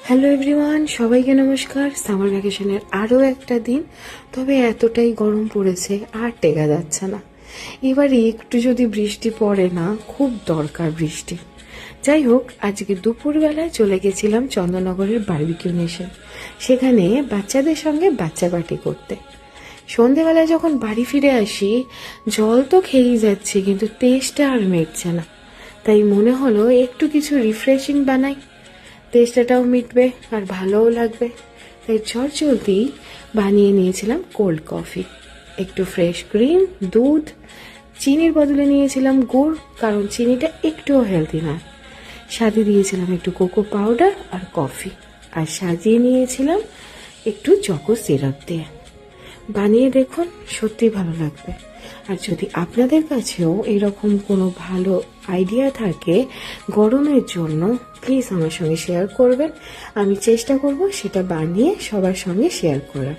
Hello everyone, সবাইকে নমস্কার। Summer ভ্যাকেশনের আরও একটা দিন, তবে এতটাই গরম পড়েছে আর টেকা যাচ্ছে না। এবার একটু যদি বৃষ্টি পড়ে না, খুব দরকার বৃষ্টি। যাই হোক, আজকে দুপুরবেলায় চলে গেছিলাম চন্দননগরের বারবিকিউ নেশন, সেখানে বাচ্চাদের সঙ্গে বাচ্চা পার্টি করতে। সন্ধেবেলায় যখন বাড়ি ফিরে আসি, জল তো খেয়েই যাচ্ছি, কিন্তু তেষ্টা আর মিটছে না। তাই মনে হলো একটু কিছু রিফ্রেশিং বানাই, তেষ্টাটাও মিটবে আর ভালোও লাগবে। তাই চটজলদি বানিয়ে নিয়েছিলাম কোল্ড কফি। একটু ফ্রেশ ক্রিম, দুধ, চিনির বদলে নিয়েছিলাম গুড়, কারণ চিনিটা একটুও হেলদি না। সাথে দিয়েছিলাম একটু কোকো পাউডার আর কফি, আর সাজিয়ে নিয়েছিলাম একটু চকো সিরাপ দিয়ে। বানিয়ে দেখুন, সত্যি ভালো লাগবে। আর যদি আপনাদের কাছেও এরকম কোনো ভালো আইডিয়া থাকে গরমের জন্য, প্লিজ আমার সঙ্গে শেয়ার করবেন। আমি চেষ্টা করব সেটা বানিয়ে সবার সঙ্গে শেয়ার করার।